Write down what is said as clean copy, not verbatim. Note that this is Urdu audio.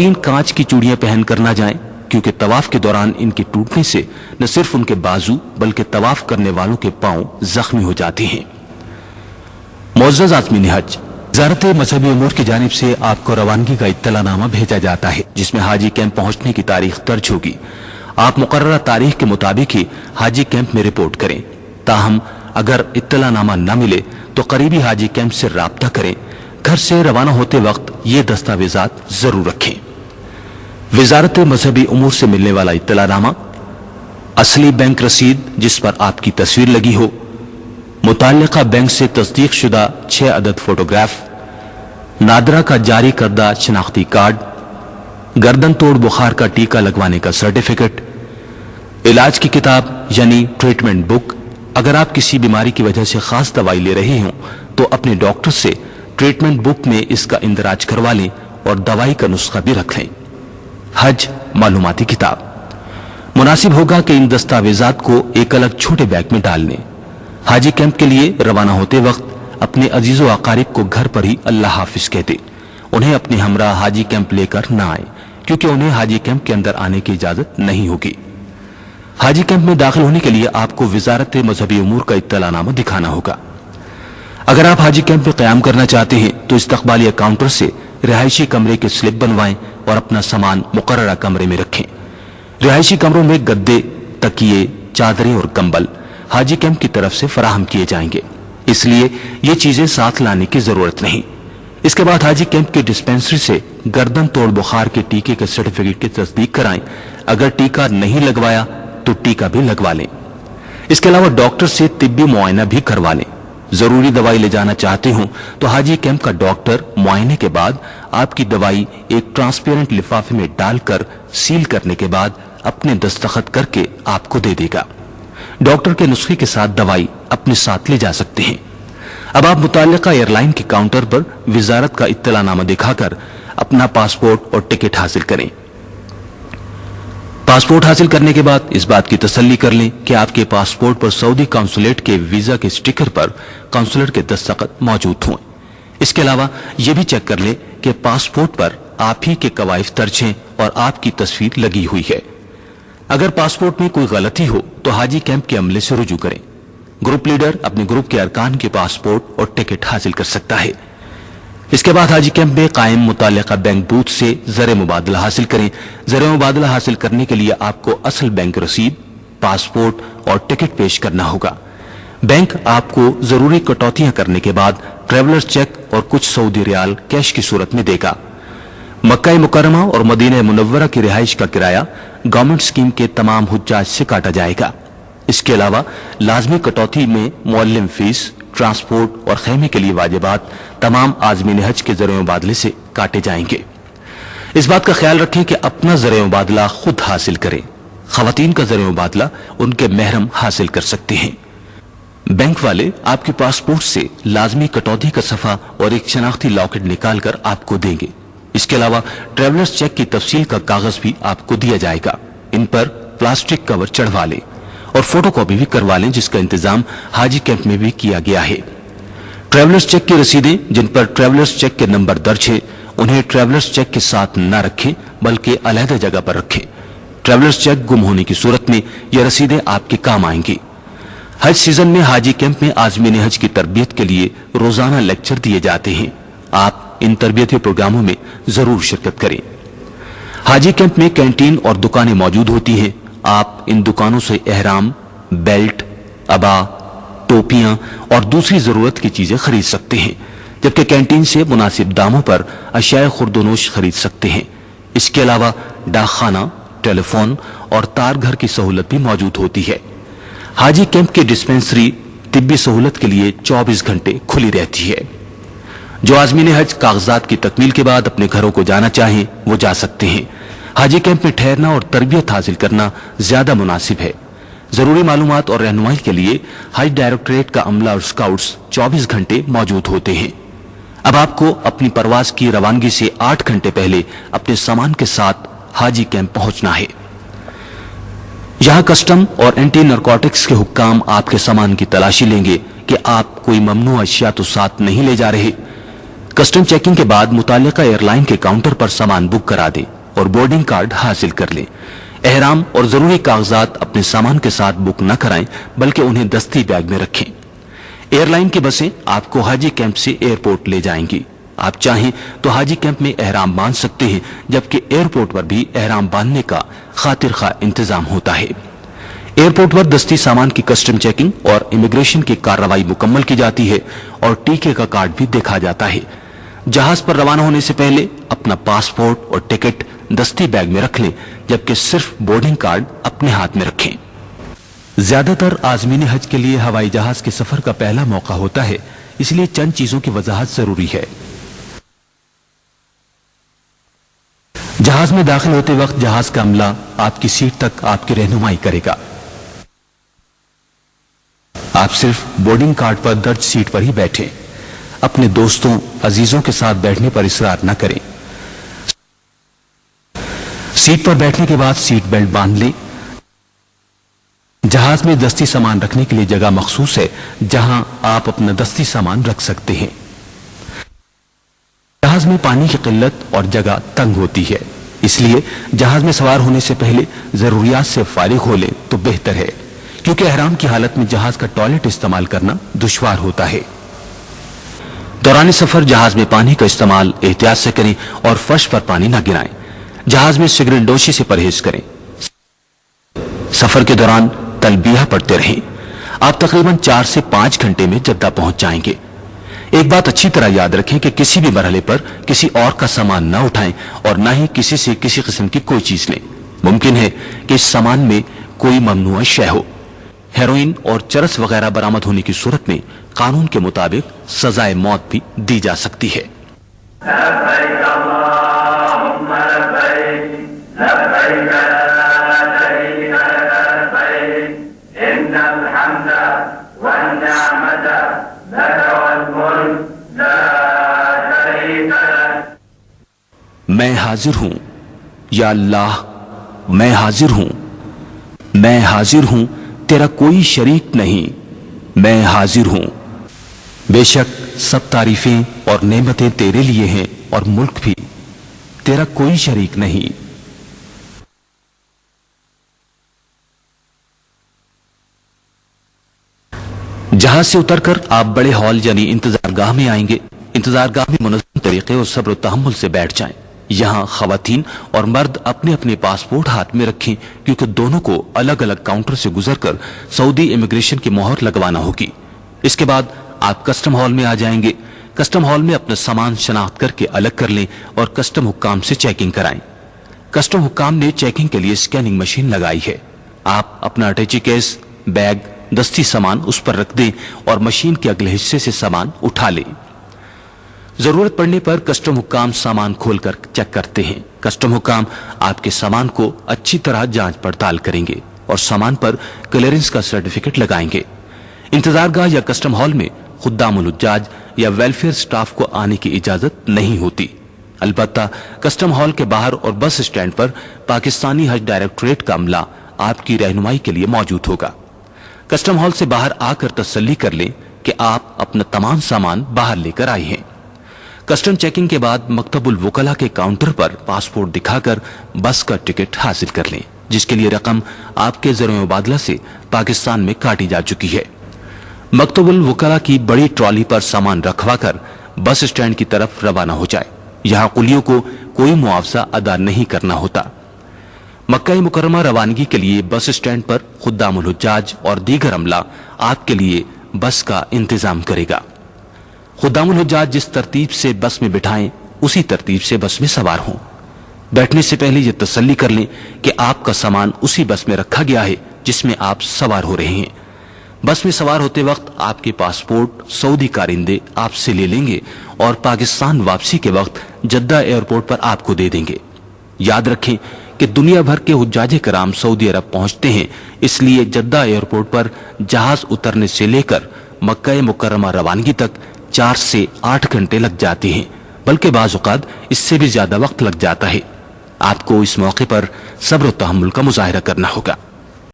خواتین کانچ کی چوڑیاں پہن کر نہ جائیں، کیونکہ طواف کے دوران ان کے ٹوٹنے سے نہ صرف ان کے بازو بلکہ طواف کرنے والوں کے پاؤں زخمی ہو جاتے ہیں۔ معزز عازمین حج، وزارت مذہبی امور کی جانب سے آپ کو روانگی کا اطلاع نامہ بھیجا جاتا ہے، جس میں حاجی کیمپ پہنچنے کی تاریخ درج ہوگی۔ آپ مقررہ تاریخ کے مطابق ہی حاجی کیمپ میں رپورٹ کریں۔ تاہم اگر اطلاع نامہ نہ ملے تو قریبی حاجی کیمپ سے رابطہ کریں۔ گھر سے روانہ ہوتے وقت یہ دستاویزات ضرور رکھیں: وزارت مذہبی امور سے ملنے والا اطلاع نامہ، اصلی بینک رسید جس پر آپ کی تصویر لگی ہو، متعلقہ بینک سے تصدیق شدہ 6 عدد فوٹوگراف، نادرا کا جاری کردہ شناختی کارڈ، گردن توڑ بخار کا ٹیکہ لگوانے کا سرٹیفکیٹ، علاج کی کتاب یعنی ٹریٹمنٹ بک۔ اگر آپ کسی بیماری کی وجہ سے خاص دوائی لے رہے ہوں تو اپنے ڈاکٹر سے ٹریٹمنٹ بک میں اس کا اندراج کروا لیں اور دوائی کا نسخہ بھی رکھ لیں۔ حج معلوماتی کتاب، مناسب ہوگا کہ ان دستاویزات کو ایک الگ چھوٹے بیگ میں ڈال لیں۔ حاجی کیمپ کے لیے روانہ ہوتے وقت اپنے عزیز و اقارب کو گھر پر ہی اللہ حافظ کہہ دیں۔ انہیں اپنے ہمراہ حاجی کیمپ لے کر نہ آئیں، کیونکہ انہیں حاجی کیمپ کے اندر آنے کی اجازت نہیں ہوگی۔ حاجی کیمپ میں داخل ہونے کے لیے آپ کو وزارت مذہبی امور کا اطلاع نامہ دکھانا ہوگا۔ اگر آپ حاجی کیمپ میں قیام کرنا چاہتے ہیں تو استقبالیہ کاؤنٹر سے رہائشی کمرے کے سلپ بنوائیں اور اپنا سامان مقررہ کمرے میں رکھیں۔ رہائشی کمروں میں گدے، تکیے، چادریں اور کمبل حاجی کیمپ کی طرف سے فراہم کیے جائیں گے، اس لیے یہ چیزیں ساتھ لانے کی ضرورت نہیں۔ اس کے بعد حاجی کیمپ کی ڈسپینسری سے گردن توڑ بخار کے ٹیکے کے سرٹیفکیٹ کی تصدیق کرائیں۔ اگر ٹیکہ نہیں لگوایا تو ٹیکہ بھی لگوا لیں۔ اس کے علاوہ ڈاکٹر سے طبی معائنہ بھی کروا لیں۔ ضروری دوائی لے جانا چاہتے ہوں تو حاجی کیمپ کا ڈاکٹر معائنے کے بعد آپ کی دوائی ایک ٹرانسپیرنٹ لفافے میں ڈال کر سیل کرنے کے بعد اپنے دستخط کر کے آپ کو دے دے گا۔ ڈاکٹر کے نسخے کے ساتھ دوائی اپنے ساتھ لے جا سکتے ہیں۔ اب آپ متعلقہ ایئر لائن کے کاؤنٹر پر وزارت کا اطلاع نامہ دکھا کر اپنا پاسپورٹ اور ٹکٹ حاصل کریں۔ پاسپورٹ حاصل کرنے کے بعد اس بات کی تسلی کر لیں کہ آپ کے پاسپورٹ پر سعودی قونصلیٹ کے ویزا کے سٹیکر پر قونصلر کے دستخط موجود ہوں۔ اس کے علاوہ یہ بھی چیک کر لیں کہ پاسپورٹ پر آپ ہی کے قوائف درج ہیں اور آپ کی تصویر لگی ہوئی ہے۔ اگر پاسپورٹ میں کوئی غلطی ہو تو حاجی کیمپ کے عملے سے رجوع کریں۔ گروپ لیڈر اپنے گروپ کے ارکان کے پاسپورٹ اور ٹکٹ حاصل کر سکتا ہے۔ اس کے بعد حاجی کیمپ میں قائم متعلقہ بینک بوتھ سے زر مبادلہ حاصل کریں۔ زر مبادلہ حاصل کرنے کے لیے آپ کو اصل بینک رسید، پاسپورٹ اور ٹکٹ پیش کرنا ہوگا۔ بینک آپ کو ضروری کٹوتیاں کرنے کے بعد ٹریولر چیک اور کچھ سعودی ریال کیش کی صورت میں دے گا۔ مکہ مکرمہ اور مدینہ منورہ کی رہائش کا کرایہ گورنمنٹ اسکیم کے تمام حجاج سے کاٹا جائے گا۔ اس کے علاوہ لازمی کٹوتی میں معلم فیس، ٹرانسپورٹ اور خیمے کے لیے واجبات تمام عازمین حج کے زر مبادلے سے کاٹے جائیں گے۔ اس بات کا خیال رکھیں کہ اپنا زر مبادلہ خود حاصل کریں۔ خواتین کا زر مبادلہ ان کے محرم حاصل کر سکتے ہیں۔ بینک والے آپ کے پاسپورٹ سے لازمی کٹوتی کا صفحہ اور ایک شناختی لاکٹ نکال کر آپ کو دیں گے۔ اس کے علاوہ ٹریولرز چیک کی تفصیل کا کاغذ بھی آپ کو دیا جائے گا۔ ان پر پلاسٹک کور چڑھوا لیں اور فوٹو کاپی بھی کروا لیں، جس کا انتظام حاجی کیمپ میں بھی کیا گیا ہے۔ ٹریولرز چیک کی رسیدیں جن پر ٹریولرز چیک کے نمبر درج ہے انہیں ٹریولرز چیک کے ساتھ نہ رکھیں بلکہ علیحدہ جگہ پر رکھیں۔ ٹریولرز چیک گم ہونے کی صورت میں یہ رسیدیں آپ کے کام آئیں گی۔ حج سیزن میں حاجی کیمپ میں عازمین حج کی تربیت کے لیے روزانہ لیکچر دیے جاتے ہیں۔ آپ ان تربیتی پروگراموں میں ضرور شرکت کریں۔ حاجی کیمپ میں کینٹین اور دکانیں موجود ہوتی ہیں۔ آپ ان دکانوں سے احرام، بیلٹ، عبا، ٹوپیاں اور دوسری ضرورت کی چیزیں خرید سکتے ہیں، جبکہ کینٹین سے مناسب داموں پر اشیاء خورد و نوش خرید سکتے ہیں۔ اس کے علاوہ ڈاک خانہ، ٹیلی فون اور تار گھر کی سہولت بھی موجود ہوتی ہے۔ حاجی کیمپ کی ڈسپینسری طبی سہولت کے لیے 24 گھنٹے کھلی رہتی ہے۔ جو عازمین حج کاغذات کی تکمیل کے بعد اپنے گھروں کو جانا چاہیں وہ جا سکتے ہیں۔ حاجی کیمپ میں ٹھہرنا اور تربیت حاصل کرنا زیادہ مناسب ہے۔ ضروری معلومات اور رہنمائی کے لیے حج ڈائریکٹوریٹ کا عملہ اور سکاؤٹس 24 گھنٹے موجود ہوتے ہیں۔ اب آپ کو اپنی پرواز کی روانگی سے 8 گھنٹے پہلے اپنے سامان کے ساتھ حاجی کیمپ پہنچنا ہے۔ یہاں کسٹم اور اینٹی نارکوٹکس کے حکام آپ کے سامان کی تلاشی لیں گے کہ آپ کوئی ممنوع اشیاء تو ساتھ نہیں لے جا رہے۔ کسٹم چیکنگ کے بعد متعلقہ ایئر لائن کے کاؤنٹر پر سامان بک کرا دیں اور بورڈنگ کارڈ حاصل کر لیں۔ احرام اور ضروری کاغذات اپنے سامان کے ساتھ بک نہ کرائیں بلکہ انہیں دستی بیگ میں رکھیں۔ ایئر لائن کی بسیں آپ کو حاجی کیمپ سے ایئرپورٹ لے جائیں گی۔ آپ چاہیں تو حاجی کیمپ میں احرام باندھ سکتے ہیں، جبکہ ایئرپورٹ پر بھی احرام باندھنے کا خاطر خواہ انتظام ہوتا ہے۔ ایئرپورٹ پر دستی سامان کی کسٹم چیکنگ اور امیگریشن کی کارروائی مکمل کی جاتی ہے اور ٹیکے کا کارڈ بھی دیکھا جاتا ہے۔ جہاز پر روانہ ہونے سے پہلے اپنا پاسپورٹ اور ٹکٹ دستی بیگ میں رکھ لیں، جبکہ صرف بورڈنگ کارڈ اپنے ہاتھ میں رکھیں۔ زیادہ تر عازمین حج کے لیے ہوائی جہاز کے سفر کا پہلا موقع ہوتا ہے، اس لیے چند چیزوں کی وضاحت ضروری ہے۔ جہاز میں داخل ہوتے وقت جہاز کا عملہ آپ کی سیٹ تک آپ کی رہنمائی کرے گا۔ آپ صرف بورڈنگ کارڈ پر درج سیٹ پر ہی بیٹھیں۔ اپنے دوستوں عزیزوں کے ساتھ بیٹھنے پر اصرار نہ کریں۔ سیٹ پر بیٹھنے کے بعد سیٹ بیلٹ باندھ لیں۔ جہاز میں دستی سامان رکھنے کے لیے جگہ مخصوص ہے جہاں آپ اپنا دستی سامان رکھ سکتے ہیں۔ جہاز میں پانی کی قلت اور جگہ تنگ ہوتی ہے، اس لیے جہاز میں سوار ہونے سے پہلے ضروریات سے فارغ ہو لیں تو بہتر ہے، کیونکہ احرام کی حالت میں جہاز کا ٹوائلٹ استعمال کرنا دشوار ہوتا ہے۔ دوران سفر جہاز میں پانی کا استعمال احتیاط سے کریں اور فرش پر پانی نہ گرائیں۔ جہاز میں سگریٹ نوشی سے پرہیز کریں۔ سفر کے دوران تلبیہ پڑھتے رہیں۔ آپ تقریباً 4 سے 5 گھنٹے میں جدہ پہنچ جائیں گے۔ ایک بات اچھی طرح یاد رکھیں کہ کسی بھی مرحلے پر کسی اور کا سامان نہ اٹھائیں اور نہ ہی کسی سے کسی قسم کی کوئی چیز لیں۔ ممکن ہے کہ اس سامان میں کوئی ممنوع شے ہو۔ ہیروئن اور چرس وغیرہ برآمد ہونے کی صورت میں قانون کے مطابق سزائے موت بھی دی جا سکتی ہے۔ لبیک اللہم لبیک لبیک لا شریک لک لبیک ان الحمد والنعمت لک والملک لا شریک لک۔ میں حاضر ہوں یا اللہ، میں حاضر ہوں، میں حاضر ہوں، تیرا کوئی شریک نہیں، میں حاضر ہوں۔ بے شک سب تعریفیں اور نعمتیں تیرے لیے ہیں اور ملک بھی، تیرا کوئی شریک نہیں۔ جہاز سے اتر کر آپ بڑے ہال یعنی انتظار گاہ میں آئیں گے۔ انتظار گاہ میں منظم طریقے اور صبر و تحمل سے بیٹھ جائیں۔ یہاں خواتین اور مرد اپنے اپنے پاسپورٹ ہاتھ میں رکھیں، کیونکہ دونوں کو الگ الگ کاؤنٹر سے گزر کر سعودی امیگریشن کی مہر لگوانا ہوگی۔ اس کے بعد آپ کسٹم ہال میں آ جائیں گے۔ کسٹم ہال میں اپنا سامان شناخت کر کے الگ کر لیں اور کسٹم حکام سے چیکنگ کرائیں۔ کسٹم حکام نے چیکنگ کے لیے اسکیننگ مشین لگائی ہے۔ آپ اپنا اٹیچی کیس، بیگ، دستی سامان اس پر رکھ دیں اور مشین کے اگلے حصے سے سامان اٹھا لیں۔ ضرورت پڑنے پر کسٹم حکام سامان کھول کر چیک کرتے ہیں۔ کسٹم حکام آپ کے سامان کو اچھی طرح جانچ پڑتال کریں گے اور سامان پر کلیئرنس کا سرٹیفکیٹ لگائیں گے۔ انتظار گاہ یا کسٹم ہال میں خدام الحجاج یا ویلفیئر سٹاف کو آنے کی اجازت نہیں ہوتی۔ البتہ کسٹم ہال کے باہر اور بس اسٹینڈ پر پاکستانی حج ڈائریکٹوریٹ کا عملہ آپ کی رہنمائی کے لیے موجود ہوگا۔ کسٹم ہال سے باہر آ کر تسلی کر لیں کہ آپ اپنا تمام سامان باہر لے کر آئے ہیں۔ کسٹم چیکنگ کے بعد مکتب الوکلاء کے کاؤنٹر پر پاسپورٹ دکھا کر بس کا ٹکٹ حاصل کر لیں، جس کے لیے رقم آپ کے زر مبادلہ سے پاکستان میں کاٹی جا چکی ہے۔ مکتب الوکلاء کی بڑی ٹرالی پر سامان رکھوا کر بس اسٹینڈ کی طرف روانہ ہو جائے۔ یہاں قلیوں کو کوئی معاوضہ ادا نہیں کرنا ہوتا۔ مکہ مکرمہ روانگی کے لیے بس اسٹینڈ پر خدام الحجاج اور دیگر عملہ آپ کے لیے بس کا انتظام کرے گا۔ خدام الحجاج جس ترتیب سے بس میں بٹھائیں اسی ترتیب سے بس میں سوار ہوں۔ بیٹھنے سے پہلے یہ تسلی کر لیں کہ آپ کا سامان اسی بس میں رکھا گیا ہے جس میں آپ سوار ہو رہے ہیں۔ بس میں سوار ہوتے وقت آپ کے پاسپورٹ سعودی کارندے آپ سے لے لیں گے اور پاکستان واپسی کے وقت جدہ ایئرپورٹ پر آپ کو دے دیں گے۔ یاد رکھیں کہ دنیا بھر کے حجاج کرام سعودی عرب پہنچتے ہیں، اس لیے جدہ ایئرپورٹ پر جہاز اترنے سے لے کر مکہ مکرمہ روانگی تک 4 سے 8 گھنٹے لگ جاتے ہیں، بلکہ بعض اوقات اس سے بھی زیادہ وقت لگ جاتا ہے۔ آپ کو اس موقع پر صبر و تحمل کا مظاہرہ کرنا ہوگا۔